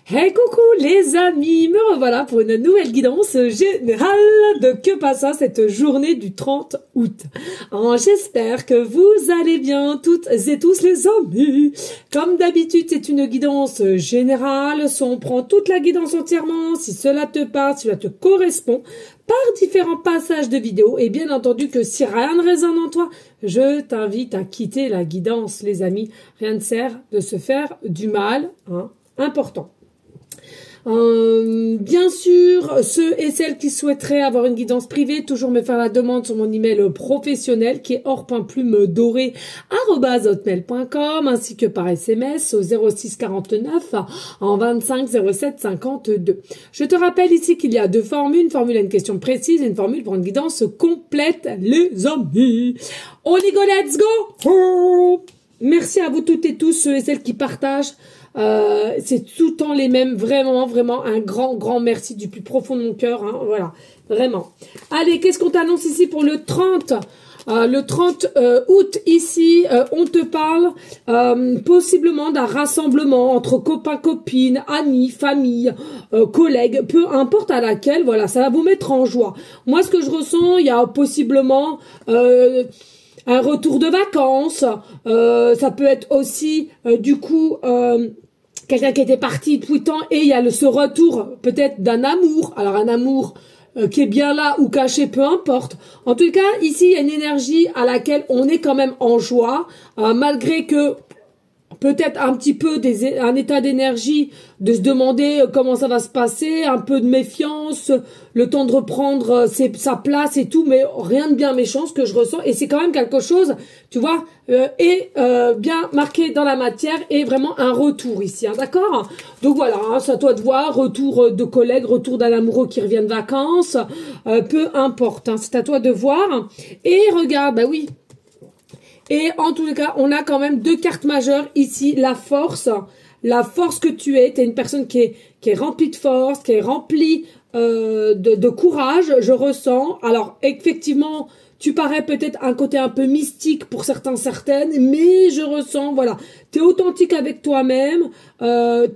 Hey coucou les amis, me revoilà pour une nouvelle guidance générale de Que Passa cette journée du 30 août. J'espère que vous allez bien toutes et tous les amis. Comme d'habitude, c'est une guidance générale, soit on prend toute la guidance entièrement, si cela te parle, si cela te correspond, par différents passages de vidéo. Et bien entendu que si rien ne résonne en toi, je t'invite à quitter la guidance les amis. Rien ne sert de se faire du mal, important. Bien sûr, ceux et celles qui souhaiteraient avoir une guidance privée, toujours me faire la demande sur mon email professionnel qui est or.plume-doré@hotmail.com ainsi que par SMS au 06 49 25 07 52. Je te rappelle ici qu'il y a deux formules, une formule à une question précise et une formule pour une guidance complète, les amis. On y go, let's go! Oh, merci à vous toutes et tous, ceux et celles qui partagent. C'est tout le temps les mêmes, vraiment un grand merci du plus profond de mon cœur, voilà, vraiment. Allez, qu'est-ce qu'on t'annonce ici pour le 30 août ici, on te parle possiblement d'un rassemblement entre copains, copines, amis, famille, collègues, peu importe à laquelle, voilà, ça va vous mettre en joie. Moi, ce que je ressens, il y a possiblement un retour de vacances, ça peut être aussi du coup quelqu'un qui était parti tout le temps et il y a ce retour peut-être d'un amour. Alors un amour qui est bien là ou caché, peu importe. En tout cas, ici, il y a une énergie à laquelle on est quand même en joie, malgré que peut-être un petit peu un état d'énergie, de se demander comment ça va se passer, un peu de méfiance, le temps de reprendre sa place et tout, mais rien de bien méchant ce que je ressens. Et c'est quand même quelque chose, tu vois, bien marqué dans la matière et vraiment un retour ici, d'accord? Donc voilà, c'est à toi de voir, retour de collègues, retour d'un amoureux qui revient de vacances, peu importe, c'est à toi de voir. Et regarde, bah oui. Et en tous les cas, on a quand même deux cartes majeures ici. La force que tu es. Tu es une personne qui est remplie de force, qui est remplie de courage, je ressens. Alors, effectivement, tu parais peut-être un côté un peu mystique pour certaines, mais je ressens, voilà, tu es authentique avec toi-même,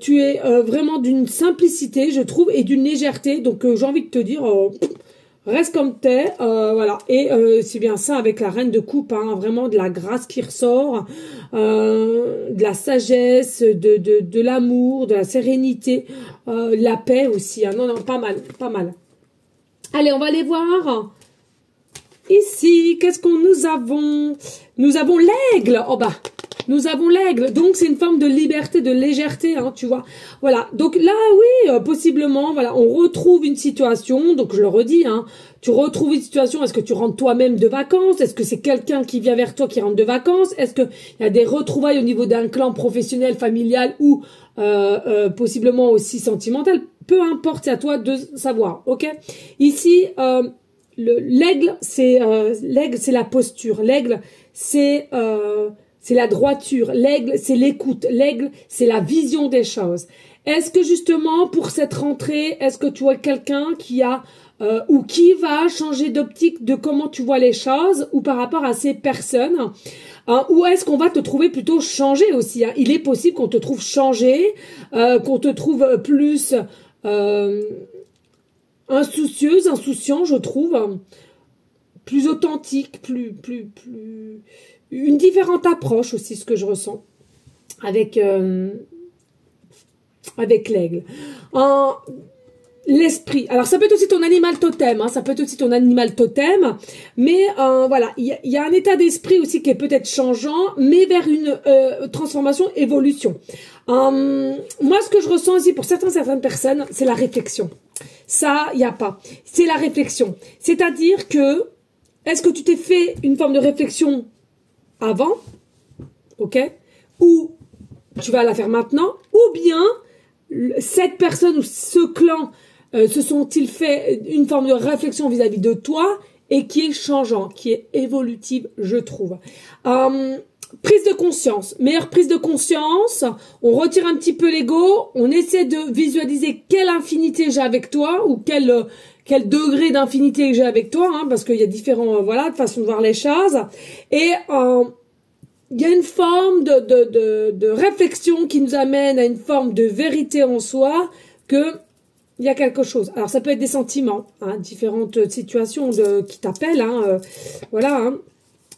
tu es vraiment d'une simplicité, je trouve, et d'une légèreté. Donc, j'ai envie de te dire... reste comme t'es, voilà. Et c'est bien ça avec la reine de coupe, vraiment de la grâce qui ressort, de la sagesse, de l'amour, de la sérénité, la paix aussi. Non, pas mal. Allez, on va aller voir. Ici, qu'est-ce qu'on nous avons? Nous avons l'aigle. Oh bah, nous avons l'aigle. Donc, c'est une forme de liberté, de légèreté, tu vois. Voilà. Donc là, oui, possiblement, voilà, on retrouve une situation. Donc, je le redis, tu retrouves une situation. Est-ce que tu rentres toi-même de vacances? Est-ce que c'est quelqu'un qui vient vers toi qui rentre de vacances? Est-ce qu'il y a des retrouvailles au niveau d'un clan professionnel, familial ou possiblement aussi sentimental? Peu importe, c'est à toi de savoir, ok? Ici, l'aigle, c'est la posture. L'aigle, c'est la droiture. L'aigle, c'est l'écoute. L'aigle, c'est la vision des choses. Est-ce que justement, pour cette rentrée, est-ce que tu vois quelqu'un qui a ou qui va changer d'optique de comment tu vois les choses ou par rapport à ces personnes, ou est-ce qu'on va te trouver plutôt changé aussi, Il est possible qu'on te trouve changé, qu'on te trouve plus insoucieuse, insouciant, je trouve, plus authentique, plus une différente approche aussi, ce que je ressens avec l'aigle. L'esprit. Alors, ça peut être aussi ton animal totem, mais voilà, il y a un état d'esprit aussi qui est peut-être changeant, mais vers une transformation, évolution. Moi, ce que je ressens aussi pour certaines personnes, c'est la réflexion. Ça, il n'y a pas. C'est la réflexion. C'est-à-dire que, est-ce que tu t'es fait une forme de réflexion avant, ok, ou tu vas la faire maintenant, ou bien cette personne ou ce clan se sont-ils fait une forme de réflexion vis-à-vis de toi et qui est changeant, qui est évolutive, je trouve. Prise de conscience, meilleure prise de conscience, on retire un petit peu l'ego, on essaie de visualiser quelle infinité j'ai avec toi ou quel degré d'infinité que j'ai avec toi, parce qu'il y a différents, voilà, de façon de voir les choses. Et il y a une forme de réflexion qui nous amène à une forme de vérité en soi, que il y a quelque chose. Alors, ça peut être des sentiments, hein, différentes situations qui t'appellent, hein, voilà, hein.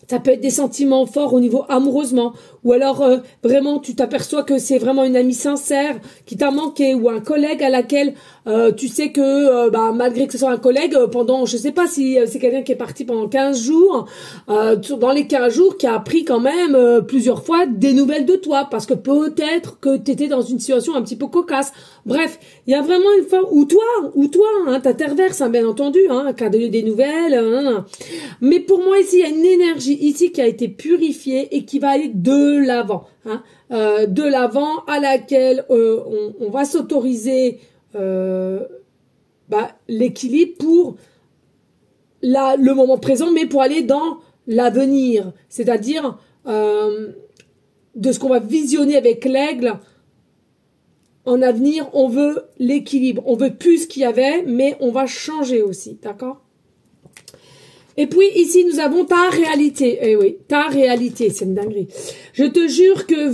Ça peut être des sentiments forts au niveau amoureusement, ou alors vraiment tu t'aperçois que c'est vraiment une amie sincère qui t'a manqué, ou un collègue à laquelle tu sais que malgré que ce soit un collègue, pendant, je sais pas si c'est quelqu'un qui est parti pendant 15 jours, dans les 15 jours qui a appris quand même plusieurs fois des nouvelles de toi, parce que peut-être que tu étais dans une situation un petit peu cocasse. Bref, il y a vraiment une forme, ou toi, hein, ta terre verse, hein, bien entendu, hein, qui a donné des nouvelles, mais pour moi ici, il y a une énergie ici qui a été purifiée et qui va aller de l'avant, hein, de l'avant, à laquelle on va s'autoriser l'équilibre pour le moment présent, mais pour aller dans l'avenir, c'est-à-dire de ce qu'on va visionner avec l'aigle. En avenir, on veut l'équilibre, on veut plus ce qu'il y avait, mais on va changer aussi, d'accord? Et puis ici, nous avons ta réalité. Eh oui, ta réalité, c'est une dinguerie. Je te jure que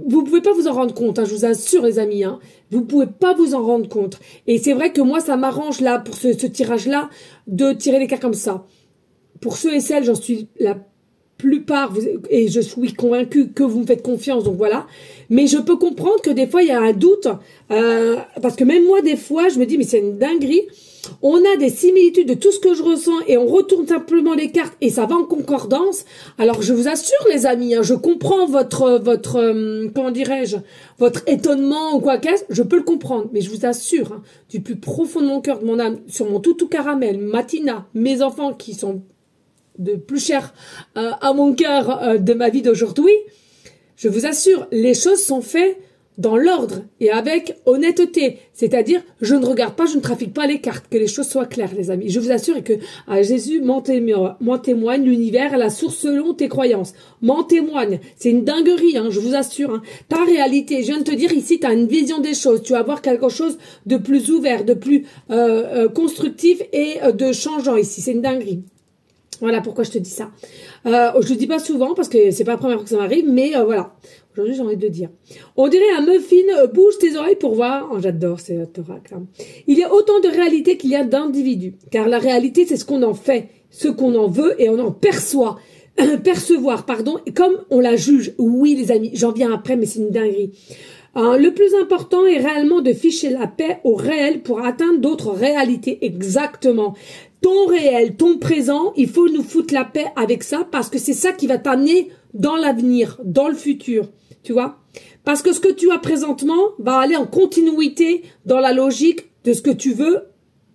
vous pouvez pas vous en rendre compte, hein, je vous assure les amis, hein, vous pouvez pas vous en rendre compte. Et c'est vrai que moi, ça m'arrange là, pour ce tirage-là, de tirer les cartes comme ça. Pour ceux et celles, j'en suis la plupart, et je suis convaincue que vous me faites confiance, donc voilà. Mais je peux comprendre que des fois, il y a un doute, parce que même moi, des fois, je me dis, mais c'est une dinguerie. On a des similitudes de tout ce que je ressens et on retourne simplement les cartes et ça va en concordance. Alors, je vous assure, les amis, hein, je comprends votre comment dirais-je, votre étonnement ou quoi qu'est-ce, je peux le comprendre. Mais je vous assure, hein, du plus profond de mon cœur, de mon âme, sur mon toutou caramel, Matina, mes enfants qui sont de plus chers à mon cœur de ma vie d'aujourd'hui, je vous assure, les choses sont faites dans l'ordre et avec honnêteté. C'est-à-dire, je ne regarde pas, je ne trafique pas les cartes, que les choses soient claires, les amis. Je vous assure que Jésus m'en témoigne, l'univers est la source selon tes croyances. M'en témoigne. C'est une dinguerie, hein, je vous assure. Hein. Ta réalité, je viens de te dire ici, tu as une vision des choses. Tu vas voir quelque chose de plus ouvert, de plus constructif et de changeant ici. C'est une dinguerie. Voilà pourquoi je te dis ça. Je le dis pas souvent parce que c'est pas la première fois que ça m'arrive, mais voilà. Aujourd'hui, j'ai envie de le dire. On dirait un muffin, bouge tes oreilles pour voir. Oh, j'adore ces oracles. Hein. Il y a autant de réalité qu'il y a d'individus. Car la réalité, c'est ce qu'on en fait, ce qu'on en veut et on en perçoit. Percevoir, pardon, comme on la juge. Oui, les amis, j'en viens après, mais c'est une dinguerie. Le plus important est réellement de ficher la paix au réel pour atteindre d'autres réalités. Exactement. Ton réel, ton présent, il faut nous foutre la paix avec ça parce que c'est ça qui va t'amener dans l'avenir, dans le futur. Tu vois? Parce que ce que tu as présentement va aller en continuité dans la logique de ce que tu veux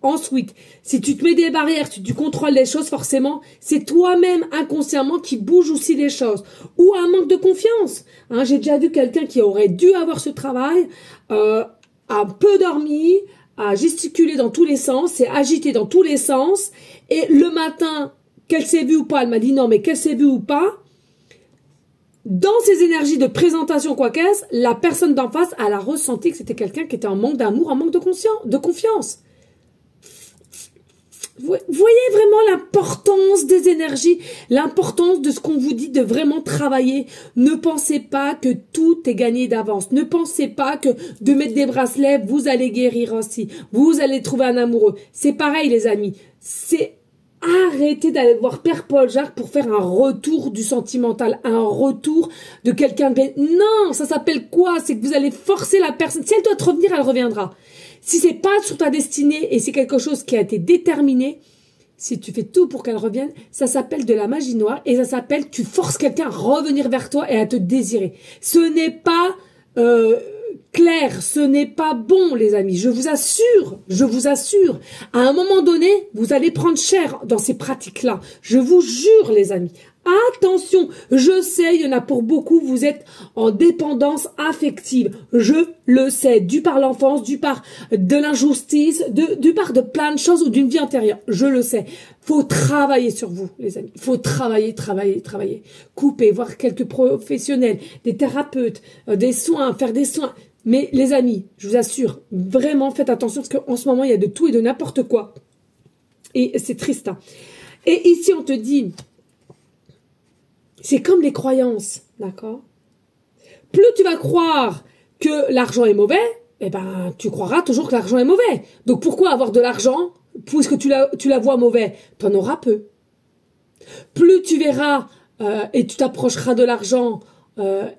ensuite. Si tu te mets des barrières, si tu contrôles les choses, forcément, c'est toi-même inconsciemment qui bouge aussi les choses. Ou un manque de confiance. Hein, j'ai déjà vu quelqu'un qui aurait dû avoir ce travail, a peu dormi, a gesticulé dans tous les sens, s'est agité dans tous les sens, et le matin, qu'elle s'est vue ou pas, elle m'a dit non, mais qu'elle s'est vue ou pas, dans ses énergies de présentation, quoi qu'est-ce, la personne d'en face, elle a ressenti que c'était quelqu'un qui était en manque d'amour, en manque de confiance. Vous voyez vraiment l'importance des énergies, l'importance de ce qu'on vous dit de vraiment travailler. Ne pensez pas que tout est gagné d'avance. Ne pensez pas que de mettre des bracelets, vous allez guérir aussi. Vous allez trouver un amoureux. C'est pareil, les amis. C'est arrêtez d'aller voir Père Paul Jacques pour faire un retour du sentimental, un retour de quelqu'un de... Non, ça s'appelle quoi? C'est que vous allez forcer la personne. Si elle doit te revenir, elle reviendra. Si c'est pas sur ta destinée et c'est quelque chose qui a été déterminé, si tu fais tout pour qu'elle revienne, ça s'appelle de la magie noire et ça s'appelle tu forces quelqu'un à revenir vers toi et à te désirer. Ce n'est pas clair, ce n'est pas bon, les amis. Je vous assure, à un moment donné, vous allez prendre cher dans ces pratiques-là. Je vous jure, les amis. Attention, je sais, il y en a pour beaucoup, vous êtes en dépendance affective. Je le sais, du par l'enfance, du par de l'injustice, du par de plein de choses ou d'une vie antérieure. Je le sais. Faut travailler sur vous, les amis. Faut travailler. Couper, voir quelques professionnels, des thérapeutes, des soins, faire des soins. Mais les amis, je vous assure, vraiment faites attention parce qu'en ce moment, il y a de tout et de n'importe quoi. Et c'est triste. Hein. Et ici, on te dit... C'est comme les croyances, d'accord? Plus tu vas croire que l'argent est mauvais, eh ben, tu croiras toujours que l'argent est mauvais. Donc pourquoi avoir de l'argent, puisque tu la vois mauvais? T'en auras peu. Plus tu verras et tu t'approcheras de l'argent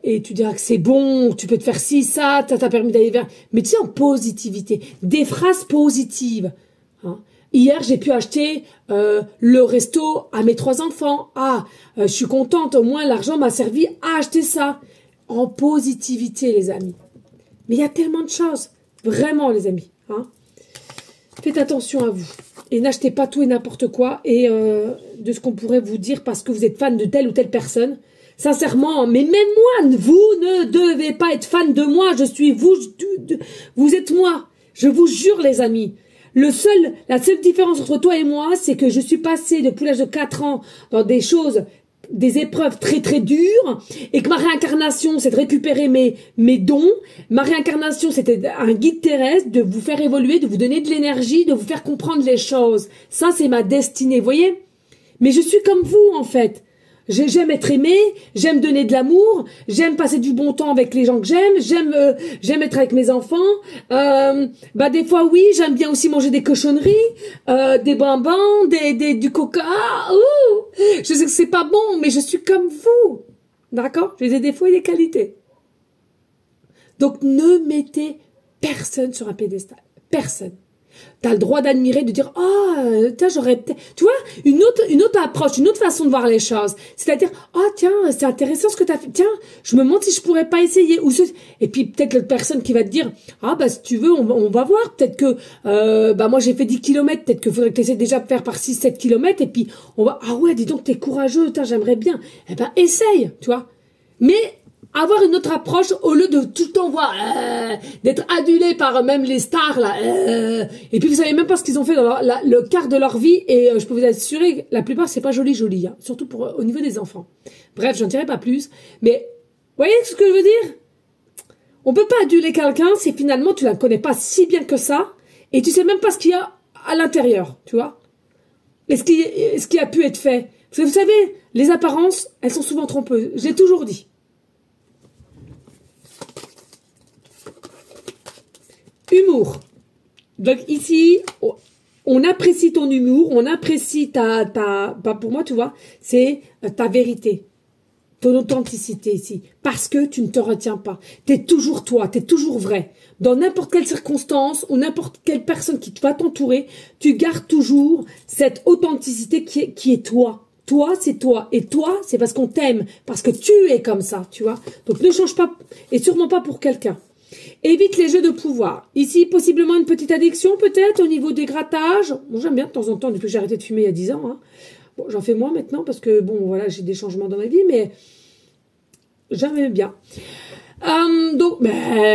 et tu diras que c'est bon, tu peux te faire ci, ça, t'a permis d'aller vers... Mais tu sais, en positivité, des phrases positives. Hein. Hier, j'ai pu acheter le resto à mes 3 enfants. Ah, je suis contente, au moins l'argent m'a servi à acheter ça. En positivité, les amis. Mais il y a tellement de choses. Vraiment, les amis. Hein. Faites attention à vous. Et n'achetez pas tout et n'importe quoi. Et de ce qu'on pourrait vous dire parce que vous êtes fan de telle ou telle personne. Sincèrement, mais même moi, vous ne devez pas être fan de moi. Je suis vous. Vous êtes moi. Je vous jure, les amis. La seule différence entre toi et moi, c'est que je suis passée depuis l'âge de 4 ans dans des épreuves très très dures, et que ma réincarnation, c'est de récupérer mes dons. Ma réincarnation, c'était un guide terrestre, de vous faire évoluer, de vous donner de l'énergie, de vous faire comprendre les choses. Ça, c'est ma destinée, vous voyez? Mais je suis comme vous, en fait. J'aime être aimée, j'aime donner de l'amour, j'aime passer du bon temps avec les gens que j'aime être avec mes enfants. Des fois, oui, j'aime bien aussi manger des cochonneries, des bonbons, du coca. Je sais que c'est pas bon, mais je suis comme vous. D'accord? J'ai des défauts et des qualités. Donc, ne mettez personne sur un pédestal. Personne. T'as le droit d'admirer, de dire « Ah, tiens, j'aurais peut-être... » Tu vois, une autre approche, une autre façon de voir les choses. C'est-à-dire « Ah, tiens, c'est intéressant ce que t'as fait. Tiens, je me demande si je pourrais pas essayer. » Et puis, peut-être l'autre personne qui va te dire « Ah, si tu veux, on va voir. Peut-être que, moi, j'ai fait 10 kilomètres. Peut-être qu'il faudrait que tu essaies déjà de faire par 6-7 kilomètres. Et puis, on va... Ah ouais, dis donc, t'es courageux. Tiens, j'aimerais bien. » Eh ben, essaye, tu vois. Mais... avoir une autre approche au lieu de tout le temps voir d'être adulé par même les stars là et puis vous savez même pas ce qu'ils ont fait dans le quart de leur vie et je peux vous assurer la plupart c'est pas joli hein, surtout au niveau des enfants. Bref, j'en dirai pas plus, mais vous voyez ce que je veux dire? On peut pas aduler quelqu'un si finalement tu la connais pas si bien que ça et tu sais même pas ce qu'il y a à l'intérieur, tu vois, et ce qui a pu être fait. Parce que vous savez, les apparences, elles sont souvent trompeuses. Je l'ai toujours dit. Humour. Donc ici, on apprécie ton humour, on apprécie pour moi, tu vois, c'est ta vérité, ton authenticité ici. Parce que tu ne te retiens pas. T'es toujours toi, t'es toujours vrai. Dans n'importe quelle circonstance ou n'importe quelle personne qui va t'entourer, tu gardes toujours cette authenticité qui est toi. Toi, c'est toi. Et toi, c'est parce qu'on t'aime. Parce que tu es comme ça, tu vois. Donc ne change pas, et sûrement pas pour quelqu'un. Évite les jeux de pouvoir. Ici, possiblement une petite addiction, peut-être, au niveau des grattages. Bon, j'aime bien de temps en temps, depuis que j'ai arrêté de fumer il y a 10 ans. Hein. Bon, j'en fais moins maintenant, parce que, bon, voilà, j'ai des changements dans ma vie, mais j'aime bien. Donc,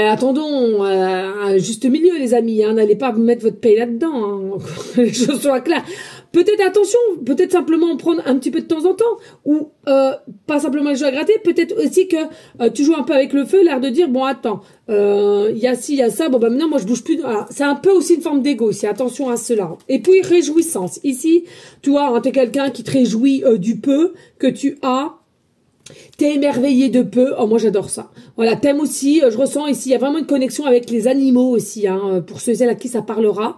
attendons, un juste milieu, les amis. Hein, n'allez pas vous mettre votre paye là-dedans. Hein, les choses soient claires. Peut-être attention, peut-être simplement en prendre un petit peu de temps en temps, ou pas simplement les jeux à gratter, peut-être aussi que tu joues un peu avec le feu, l'air de dire, bon attends, il y a ci, il y a ça, bon maintenant moi je bouge plus, c'est un peu aussi une forme d'égo ici, attention à cela. Et puis réjouissance, ici, tu vois, hein, t'es quelqu'un qui te réjouit du peu que tu as, t'es émerveillé de peu. Oh, moi, j'adore ça. Voilà, t'aimes aussi, je ressens ici, il y a vraiment une connexion avec les animaux aussi, hein, pour ceux et celles à qui ça parlera.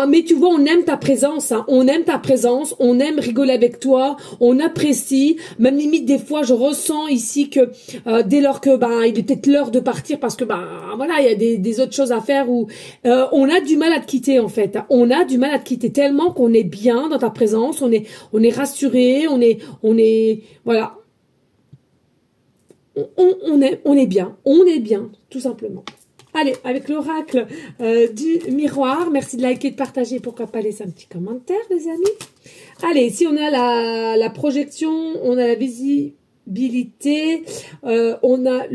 Mais tu vois, on aime ta présence, hein, on aime ta présence, on aime rigoler avec toi, on apprécie, même limite des fois, je ressens ici que dès lors que, il est peut-être l'heure de partir parce que, voilà, il y a des autres choses à faire où on a du mal à te quitter, en fait. On a du mal à te quitter tellement qu'on est bien dans ta présence, on est rassuré, on est, voilà. On est bien, tout simplement. Allez, avec l'oracle du miroir, merci de liker, de partager, pourquoi pas laisser un petit commentaire, les amis. Allez, ici on a la projection, on a la visibilité, on a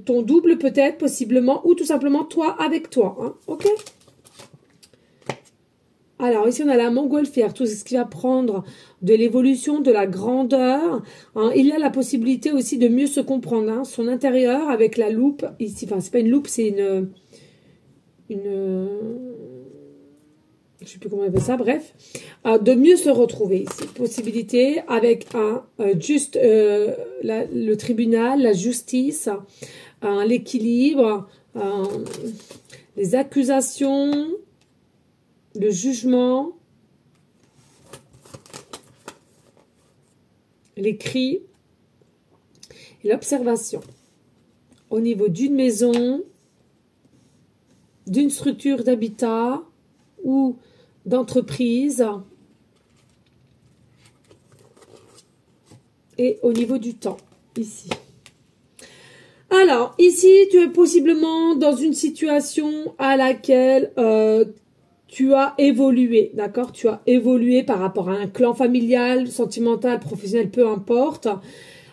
ton double peut-être, possiblement, ou tout simplement toi avec toi, hein, ok? Alors, ici, on a la montgolfière, tout ce qui va prendre de l'évolution, de la grandeur. Hein. Il y a la possibilité aussi de mieux se comprendre, hein, son intérieur avec la loupe. Ici, enfin, c'est pas une loupe, c'est une je sais plus comment on appelle ça, bref, de mieux se retrouver ici. Possibilité avec le tribunal, la justice, l'équilibre, les accusations, le jugement, les cris et l'observation. Au niveau d'une maison, d'une structure d'habitat ou d'entreprise et au niveau du temps, ici. Alors, ici, tu es possiblement dans une situation à laquelle tu as évolué, d'accord? Tu as évolué par rapport à un clan familial, sentimental, professionnel, peu importe.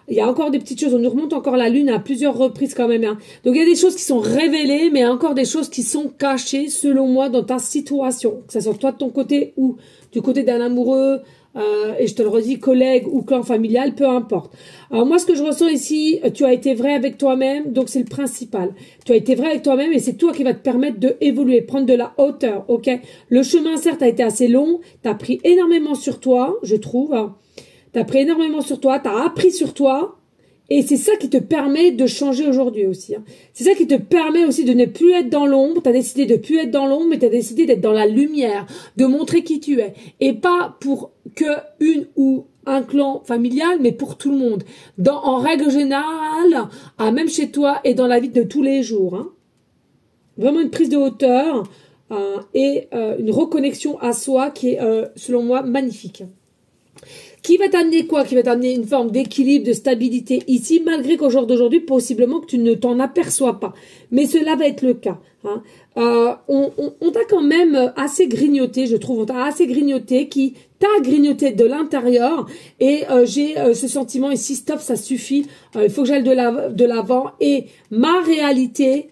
Il y a encore des petites choses, on nous remonte encore la lune à plusieurs reprises quand même. Hein. Donc il y a des choses qui sont révélées, mais il y a encore des choses qui sont cachées, selon moi, dans ta situation. Que ce soit toi de ton côté ou du côté d'un amoureux, et je te le redis, collègue ou clan familial, peu importe. Alors moi, ce que je ressens ici, tu as été vrai avec toi-même, donc c'est le principal. Tu as été vrai avec toi-même et c'est toi qui va te permettre d'évoluer, prendre de la hauteur, ok? Le chemin, certes, a été assez long, tu as pris énormément sur toi, je trouve. Tu as pris énormément sur toi, tu as appris sur toi. Et c'est ça qui te permet de changer aujourd'hui aussi. Hein. C'est ça qui te permet aussi de ne plus être dans l'ombre. Tu as décidé de ne plus être dans l'ombre, mais tu as décidé d'être dans la lumière, de montrer qui tu es. Et pas pour que une ou un clan familial, mais pour tout le monde. En règle générale, même chez toi et dans la vie de tous les jours. Hein. Vraiment une prise de hauteur et une reconnexion à soi qui est, selon moi, magnifique. Qui va t'amener quoi? Qui va t'amener une forme d'équilibre, de stabilité ici, malgré qu'au jour d'aujourd'hui, possiblement que tu ne t'en aperçois pas. Mais cela va être le cas. Hein. On t'a quand même assez grignoté, je trouve. On t'a assez grignoté, qui t'a grignoté de l'intérieur. Et j'ai ce sentiment ici, stop, ça suffit. Il faut que j'aille de l'avant. Et ma réalité,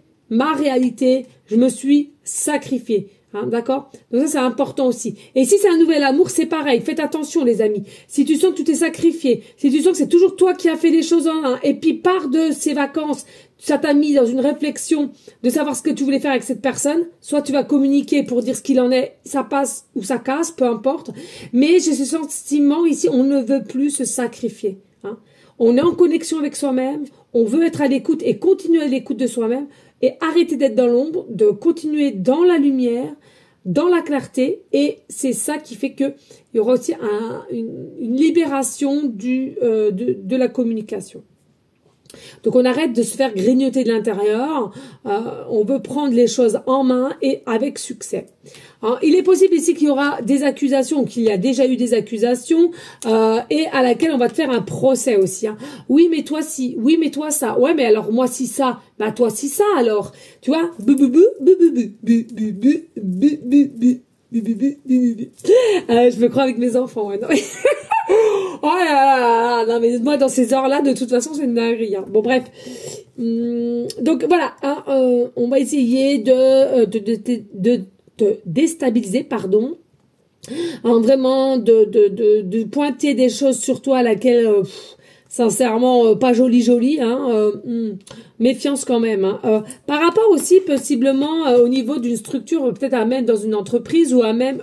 je me suis sacrifiée. Hein, d'accord? Donc ça, c'est important aussi. Et si c'est un nouvel amour, c'est pareil. Faites attention, les amis. Si tu sens que tu t'es sacrifié, si tu sens que c'est toujours toi qui as fait les choses en un, et puis part de ces vacances, ça t'a mis dans une réflexion de savoir ce que tu voulais faire avec cette personne, soit tu vas communiquer pour dire ce qu'il en est, ça passe ou ça casse, peu importe. Mais j'ai ce sentiment ici, on ne veut plus se sacrifier. Hein. On est en connexion avec soi-même, on veut être à l'écoute et continuer à l'écoute de soi-même, et arrêter d'être dans l'ombre, de continuer dans la lumière, dans la clarté, et c'est ça qui fait que il y aura aussi une libération de la communication. Donc on arrête de se faire grignoter de l'intérieur, on veut prendre les choses en main et avec succès. Alors, il est possible ici qu'il y aura des accusations, qu'il y a déjà eu des accusations et à laquelle on va te faire un procès aussi. Hein. Oui mais toi si, oui mais toi ça, ouais mais alors moi si ça, bah toi si ça alors, tu vois, je me crois avec mes enfants, ouais, non. Oh là là, non mais moi dans ces heures-là, de toute façon, c'est une dinguerie. Hein. Bon bref, donc voilà, hein, on va essayer de te déstabiliser, pardon, hein, vraiment de pointer des choses sur toi à laquelle, sincèrement, pas joli, hein, méfiance quand même. Hein. Par rapport aussi, possiblement, au niveau d'une structure, peut-être à même dans une entreprise ou à même,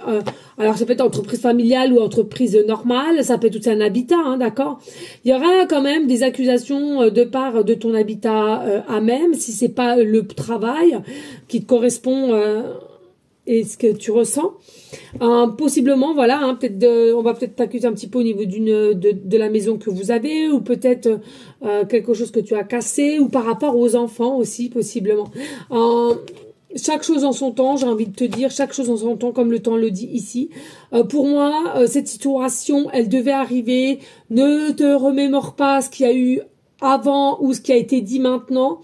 alors ça peut être entreprise familiale ou entreprise normale, ça peut être tout un habitat, hein, d'accord. Il y aura quand même des accusations de part de ton habitat à même, si c'est pas le travail qui te correspond et ce que tu ressens. Possiblement, voilà, hein, on va peut-être t'accuser un petit peu au niveau de la maison que vous avez, ou peut-être quelque chose que tu as cassé, ou par rapport aux enfants aussi, possiblement. Chaque chose en son temps, j'ai envie de te dire, chaque chose en son temps, comme le temps le dit ici. Pour moi, cette situation, elle devait arriver. Ne te remémore pas ce qu'il y a eu avant ou ce qui a été dit maintenant.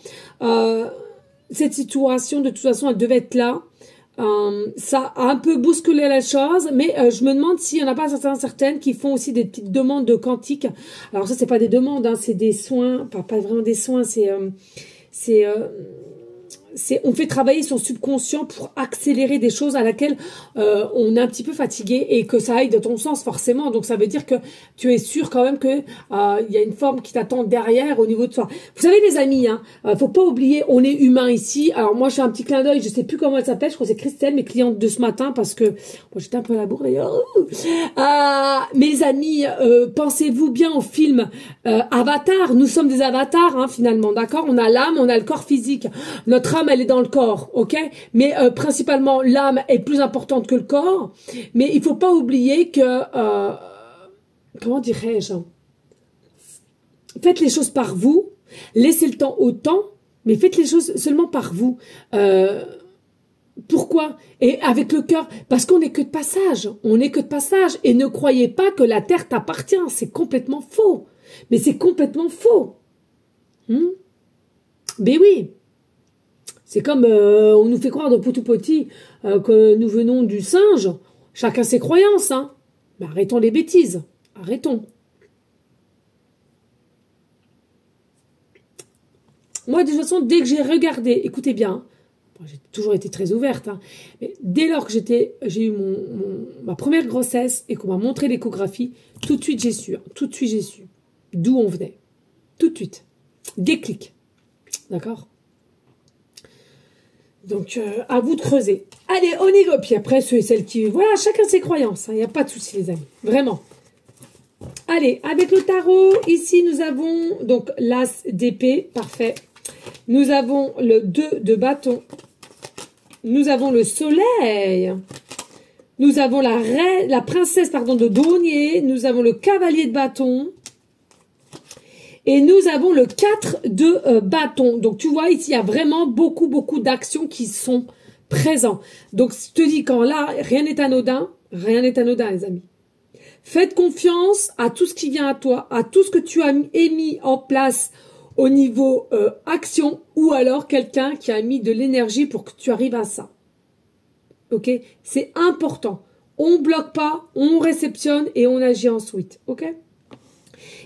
Cette situation, de toute façon, elle devait être là. Ça a un peu bousculé la chose, mais je me demande s'il y en a pas certaines qui font aussi des petites demandes de quantiques. Alors ça, c'est pas des demandes, hein, c'est des soins, pas vraiment des soins, c'est on fait travailler son subconscient pour accélérer des choses à laquelle on est un petit peu fatigué et que ça aille de ton sens forcément. Donc ça veut dire que tu es sûr quand même que il y a une forme qui t'attend derrière au niveau de toi. Vous savez les amis, hein, faut pas oublier, on est humain ici. Alors moi je fais un petit clin d'œil, je sais plus comment elle s'appelle, je crois que c'est Christelle, mes clientes de ce matin, parce que moi j'étais un peu à la bourre d'ailleurs. Mes amis, pensez-vous bien au film Avatar. Nous sommes des avatars, hein, finalement, d'accord? On a l'âme, on a le corps physique. Notre âme, elle est dans le corps, ok? Mais principalement, l'âme est plus importante que le corps. Mais il faut pas oublier que, comment dirais-je? Faites les choses par vous, laissez le temps au temps, mais faites les choses seulement par vous. Pourquoi? Et avec le cœur, parce qu'on n'est que de passage. On n'est que de passage. Et ne croyez pas que la terre t'appartient. C'est complètement faux. Mais c'est complètement faux. Mais oui. C'est comme on nous fait croire de Poutoupotti que nous venons du singe. Chacun ses croyances. Hein. Mais arrêtons les bêtises. Arrêtons. Moi, de toute façon, dès que j'ai regardé, écoutez bien, j'ai toujours été très ouverte, hein, mais dès lors que j'ai eu ma première grossesse et qu'on m'a montré l'échographie, tout de suite j'ai su, hein, tout de suite j'ai su d'où on venait. Tout de suite. Déclic. D'accord? Donc, à vous de creuser. Allez, on y va. Puis après, ceux et celles qui... Voilà, chacun ses croyances. Il n'y a pas de souci, les amis. Vraiment. Allez, avec le tarot, ici, nous avons donc l'as d'épée. Parfait. Nous avons le 2 de bâton. Nous avons le soleil. Nous avons la princesse, pardon, de denier. Nous avons le cavalier de bâton. Et nous avons le 4 de bâton. Donc, tu vois, ici, il y a vraiment beaucoup d'actions qui sont présentes. Donc, je te dis, quand là, rien n'est anodin, les amis. Faites confiance à tout ce qui vient à toi, à tout ce que tu as mis en place au niveau action, ou alors quelqu'un qui a mis de l'énergie pour que tu arrives à ça. Ok? C'est important. On bloque pas, on réceptionne et on agit ensuite. Ok?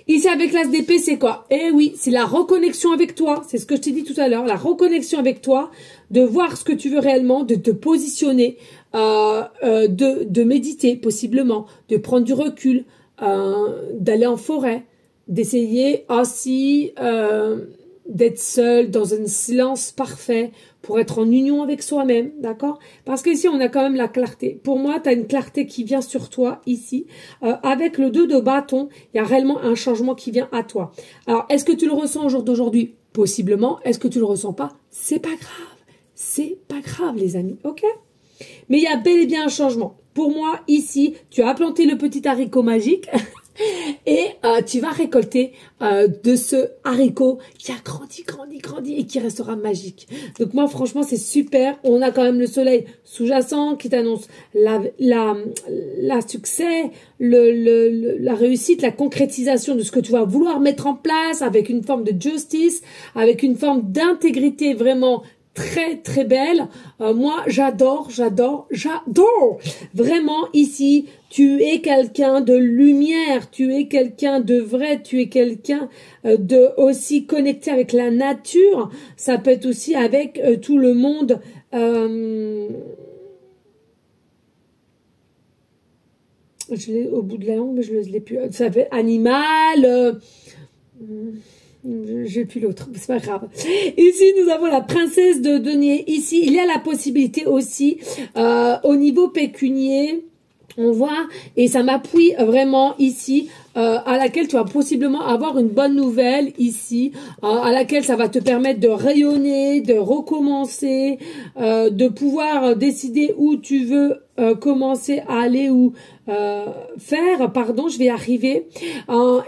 Ici, avec l'as d'épée, c'est quoi? Eh oui, c'est la reconnexion avec toi. C'est ce que je t'ai dit tout à l'heure. La reconnexion avec toi, de voir ce que tu veux réellement, de te positionner, de méditer, possiblement, de prendre du recul, d'aller en forêt, d'essayer aussi d'être seul dans un silence parfait pour être en union avec soi-même, d'accord? Parce qu'ici, on a quand même la clarté. Pour moi, tu as une clarté qui vient sur toi, ici. Avec le 2 de bâton, il y a réellement un changement qui vient à toi. Alors, est-ce que tu le ressens au jour d'aujourd'hui? Possiblement. Est-ce que tu le ressens pas? C'est pas grave. C'est pas grave, les amis, ok? Mais il y a bel et bien un changement. Pour moi, ici, tu as planté le petit haricot magique et tu vas récolter de ce haricot qui a grandi et qui restera magique. Donc moi, franchement, c'est super. On a quand même le soleil sous-jacent qui t'annonce la succès, la réussite, la concrétisation de ce que tu vas vouloir mettre en place avec une forme de justice, avec une forme d'intégrité vraiment très belle. Moi, j'adore. Vraiment, ici, tu es quelqu'un de lumière, tu es quelqu'un de vrai, tu es quelqu'un de aussi connecté avec la nature. Ça peut être aussi avec tout le monde. Je l'ai au bout de la langue, mais je ne l'ai plus. Ça fait animal. J'ai plus l'autre, c'est pas grave. Ici, nous avons la princesse de denier. Ici, il y a la possibilité aussi, au niveau pécunier, on voit, et ça m'appuie vraiment ici, à laquelle tu vas possiblement avoir une bonne nouvelle ici, à laquelle ça va te permettre de rayonner, de recommencer, de pouvoir décider où tu veux commencer à aller ou faire, pardon, je vais arriver.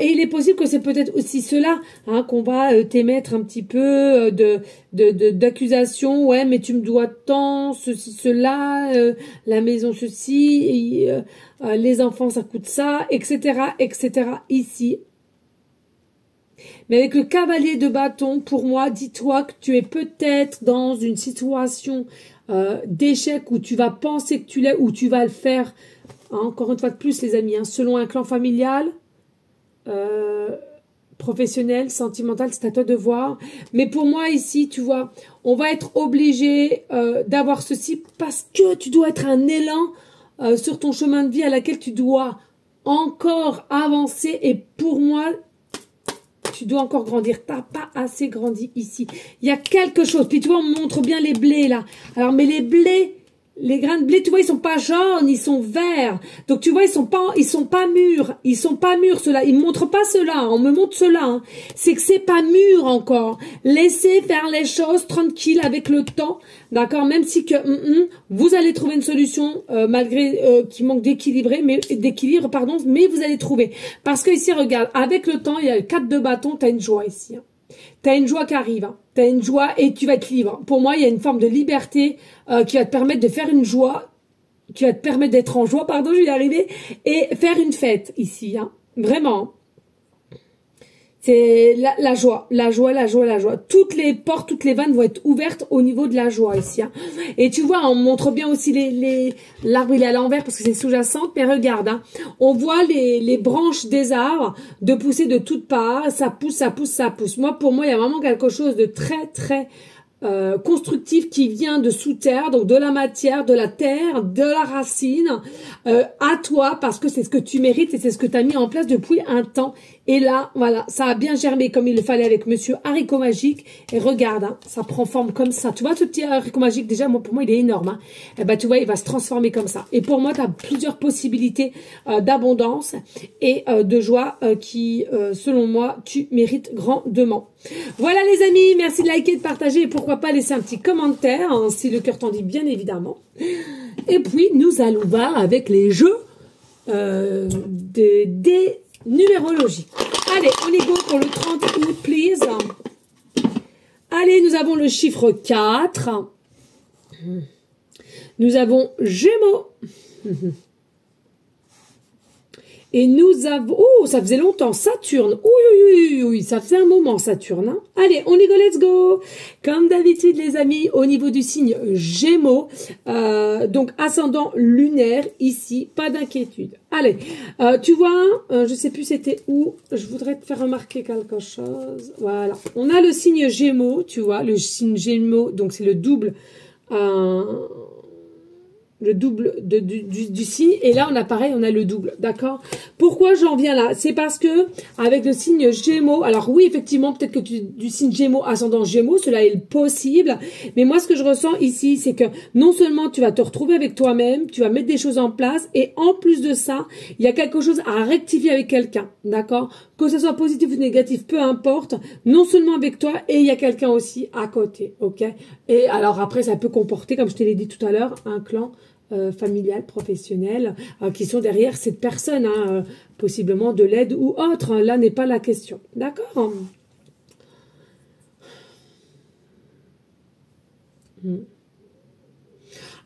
Et il est possible que c'est peut-être aussi cela qu'on va t'émettre un petit peu d'accusation. Ouais, mais tu me dois tant, ceci, cela, la maison ceci, et, les enfants ça coûte ça, etc., ici. Mais avec le cavalier de bâton, pour moi, dis-toi que tu es peut-être dans une situation d'échec où tu vas penser que tu l'es, ou tu vas le faire. Encore une fois de plus, les amis, selon un clan familial, professionnel, sentimental, c'est à toi de voir. Mais pour moi ici, tu vois, on va être obligé d'avoir ceci parce que tu dois être un élan sur ton chemin de vie à laquelle tu dois encore avancer. Et pour moi, tu dois encore grandir. Tu n'as pas assez grandi ici. Il y a quelque chose. Puis tu vois, on montre bien les blés là. Alors, mais les blés... Les grains de blé, tu vois, ils sont pas jaunes, ils sont verts. Donc, tu vois, ils sont pas mûrs. Ils sont pas mûrs, ceux-là. Ils me montrent pas ceux-là. On me montre ceux-là. Hein. C'est que c'est pas mûr encore. Laissez faire les choses tranquille avec le temps. D'accord? Même si que, vous allez trouver une solution, malgré, qui manque d'équilibre, pardon, mais vous allez trouver. Parce que ici, regarde, avec le temps, il y a le 4 de bâton, t'as une joie ici. Hein. T'as une joie qui arrive, hein. T'as une joie et tu vas être libre. Pour moi, il y a une forme de liberté qui va te permettre de faire une joie, qui va te permettre d'être en joie, pardon, je vais y arriver, et faire une fête ici, hein. Vraiment. C'est la joie, la joie, la joie, la joie. Toutes les portes, toutes les vannes vont être ouvertes au niveau de la joie ici. Hein. Et tu vois, on montre bien aussi l'arbre, il est à l'envers parce que c'est sous-jacente. Mais regarde, hein, on voit les branches des arbres de pousser de toutes parts. Ça pousse, ça pousse, ça pousse. Pour moi, il y a vraiment quelque chose de très, très constructif qui vient de sous terre, donc de la matière, de la terre, de la racine, à toi, parce que c'est ce que tu mérites et c'est ce que tu as mis en place depuis un temps. Et là, voilà, ça a bien germé comme il le fallait avec Monsieur Haricot Magique. Et regarde, hein, ça prend forme comme ça. Tu vois, ce petit Haricot Magique, déjà, pour moi, il est énorme. Hein. Et ben, tu vois, il va se transformer comme ça. Et pour moi, tu as plusieurs possibilités d'abondance et de joie qui, selon moi, tu mérites grandement. Voilà, les amis, merci de liker, de partager et pourquoi pas laisser un petit commentaire, hein, si le cœur t'en dit, bien évidemment. Et puis, nous allons voir avec les jeux des numérologie. Allez, on y go pour le 30 août, please. Allez, nous avons le chiffre 4. Nous avons Gémeaux. Et nous avons... Oh, ça faisait longtemps. Saturne. Oui, ça faisait un moment, Saturne. Hein. Allez, on y go, let's go. Comme d'habitude, les amis, au niveau du signe Gémeaux, donc ascendant lunaire, ici, pas d'inquiétude. Allez, tu vois, je sais plus c'était où, je voudrais te faire remarquer quelque chose. Voilà, on a le signe Gémeaux, tu vois, le signe Gémeaux, donc c'est le double du signe, et là on a pareil, on a le double, d'accord? Pourquoi j'en viens là? C'est parce que avec le signe Gémeaux, alors oui, effectivement, peut-être que du signe Gémeaux, ascendant Gémeaux, cela est possible, mais moi ce que je ressens ici, c'est que non seulement tu vas te retrouver avec toi-même, tu vas mettre des choses en place, et en plus de ça, il y a quelque chose à rectifier avec quelqu'un, d'accord? Que ce soit positif ou négatif, peu importe, non seulement avec toi, et il y a quelqu'un aussi à côté, ok? Et alors après, ça peut comporter, comme je te l'ai dit tout à l'heure, un clan familial, professionnel, qui sont derrière cette personne, hein, possiblement de l'aide ou autre. Hein, là n'est pas la question. D'accord?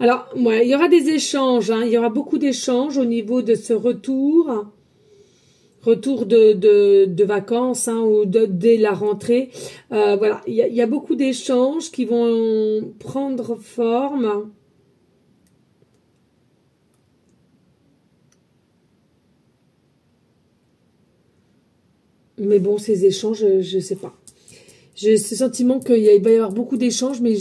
Alors, ouais, il y aura des échanges. Hein, il y aura beaucoup d'échanges au niveau de ce retour. Retour de vacances, hein, ou dès la rentrée. Voilà, il y a beaucoup d'échanges qui vont prendre forme. Mais bon, ces échanges, je sais pas. J'ai ce sentiment qu'il va y avoir beaucoup d'échanges, mais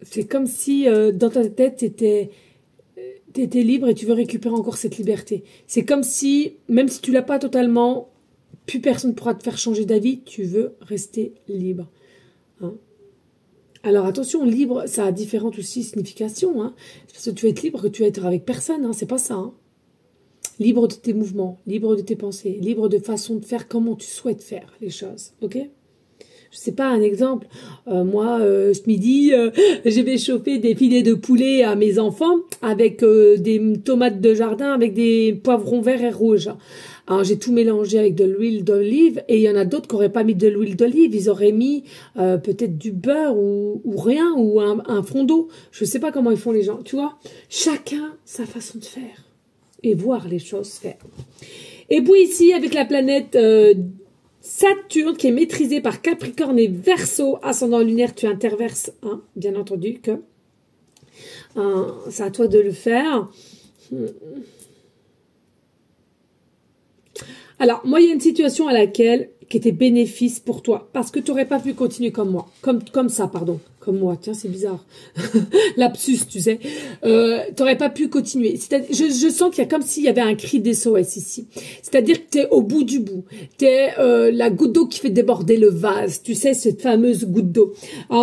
c'est comme si dans ta tête, t'étais libre et tu veux récupérer encore cette liberté. C'est comme si, même si tu l'as pas totalement, plus personne ne pourra te faire changer d'avis, tu veux rester libre. Hein? Alors attention, libre, ça a différentes aussi significations. Hein. Parce que tu vas être libre, que tu vas être avec personne, hein, c'est pas ça. Hein. Libre de tes mouvements, libre de tes pensées, libre de façon de faire comment tu souhaites faire les choses, ok? Je sais pas, un exemple, moi, ce midi, je vais chauffer des filets de poulet à mes enfants avec des tomates de jardin, avec des poivrons verts et rouges. Alors, j'ai tout mélangé avec de l'huile d'olive et il y en a d'autres qui n'auraient pas mis de l'huile d'olive, ils auraient mis peut-être du beurre ou rien, ou un fond d'eau. Je sais pas comment ils font les gens, tu vois? Chacun sa façon de faire. Et voir les choses faire. Et puis ici, avec la planète Saturne, qui est maîtrisée par Capricorne et Verseau, ascendant lunaire, tu interverses, hein, bien entendu, que c'est à toi de le faire. Alors, moi, il y a une situation à laquelle qui était bénéfice pour toi, parce que tu n'aurais pas pu continuer comme moi, comme ça, pardon, comme moi, tiens, c'est bizarre, lapsus, tu sais, tu n'aurais pas pu continuer, je sens qu'il y a comme s'il y avait un cri d'SOS ici, c'est-à-dire que tu es au bout du bout, tu es la goutte d'eau qui fait déborder le vase, tu sais, cette fameuse goutte d'eau.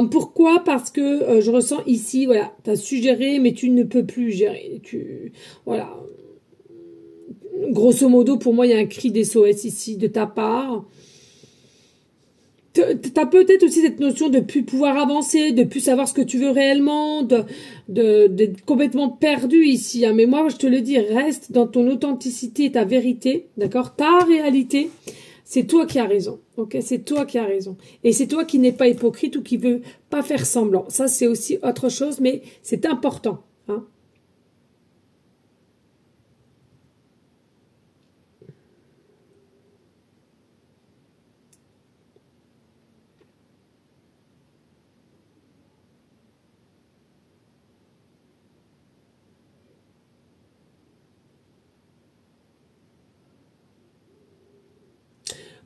Pourquoi? Parce que je ressens ici, voilà, tu as suggéré, mais tu ne peux plus gérer, voilà, grosso modo, pour moi, il y a un cri d'SOS ici de ta part. T'as peut-être aussi cette notion de plus pouvoir avancer, de plus savoir ce que tu veux réellement, d'être complètement perdu ici. Hein. Mais moi, je te le dis, reste dans ton authenticité et ta vérité, d'accord? Ta réalité, c'est toi qui as raison, ok? C'est toi qui as raison. Et c'est toi qui n'es pas hypocrite ou qui veut pas faire semblant. Ça, c'est aussi autre chose, mais c'est important, hein?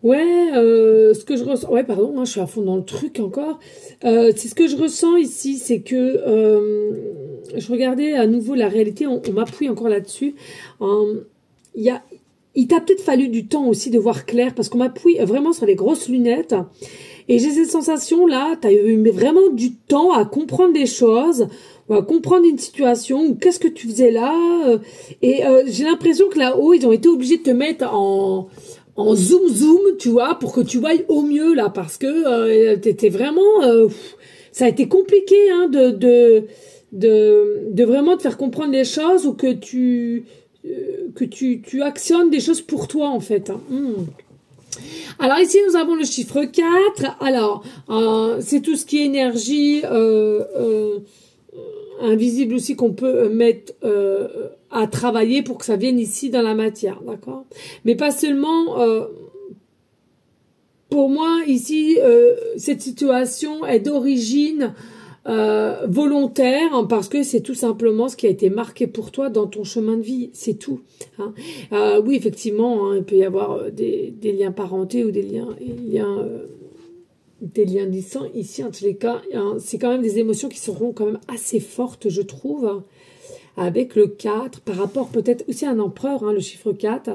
Ouais, ce que je ressens, ouais, pardon, hein, je suis à fond dans le truc encore. C'est ce que je ressens ici, c'est que je regardais à nouveau la réalité, on m'appuie encore là-dessus. Il y a, il t'a peut-être fallu du temps aussi de voir clair, parce qu'on m'appuie vraiment sur les grosses lunettes. Et j'ai cette sensation là, tu as eu vraiment du temps à comprendre des choses, ou à comprendre une situation, ou qu'est-ce que tu faisais là. Et j'ai l'impression que là-haut, ils ont été obligés de te mettre en zoom, tu vois, pour que tu voyes au mieux, là, parce que t'étais vraiment... ça a été compliqué, hein, de vraiment te faire comprendre les choses ou que tu actionnes des choses pour toi, en fait. Hein. Alors, ici, nous avons le chiffre 4. Alors, c'est tout ce qui est énergie... invisible aussi qu'on peut mettre à travailler pour que ça vienne ici dans la matière, d'accord? Mais pas seulement, pour moi, ici, cette situation est d'origine volontaire, hein, parce que c'est tout simplement ce qui a été marqué pour toi dans ton chemin de vie, c'est tout. Hein. Oui, effectivement, hein, il peut y avoir des liens parentés ou des liens distants. Ici, en tous les cas, hein, c'est quand même des émotions qui seront quand même assez fortes, je trouve, hein, avec le 4, par rapport peut-être aussi à un empereur, hein, le chiffre 4.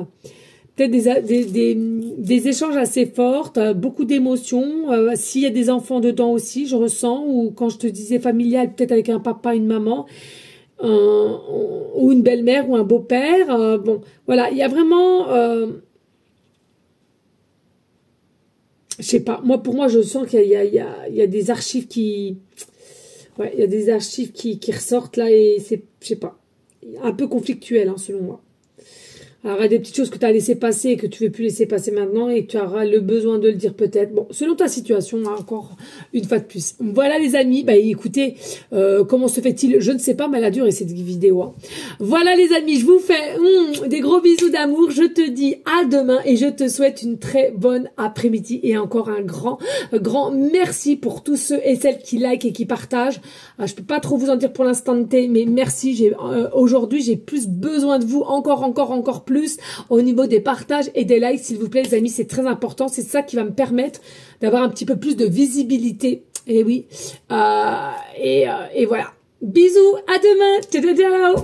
Peut-être des échanges assez forts, beaucoup d'émotions. S'il y a des enfants dedans aussi, je ressens, ou quand je te disais familial, peut-être avec un papa, une maman, ou une belle-mère ou un beau-père. Bon, voilà, il y a vraiment... je sais pas, moi pour moi je sens qu'il y a des archives qui... Ouais, il y a des archives qui ressortent là et c'est, je sais pas, un peu conflictuel, hein, selon moi. Alors, il y a des petites choses que tu as laissé passer et que tu ne veux plus laisser passer maintenant et que tu auras le besoin de le dire peut-être. Bon, selon ta situation, hein, encore une fois de plus. Voilà les amis, bah écoutez, comment se fait-il? Je ne sais pas, mais elle a duré cette vidéo. Hein. Voilà les amis, je vous fais des gros bisous d'amour. Je te dis à demain et je te souhaite une très bonne après-midi et encore un grand merci pour tous ceux et celles qui likent et qui partagent. Je peux pas trop vous en dire pour l'instant, mais merci. Aujourd'hui, j'ai plus besoin de vous, encore plus au niveau des partages et des likes, s'il vous plaît les amis, c'est très important, c'est ça qui va me permettre d'avoir un petit peu plus de visibilité, et oui, et voilà, bisous, à demain, ciao ciao ciao.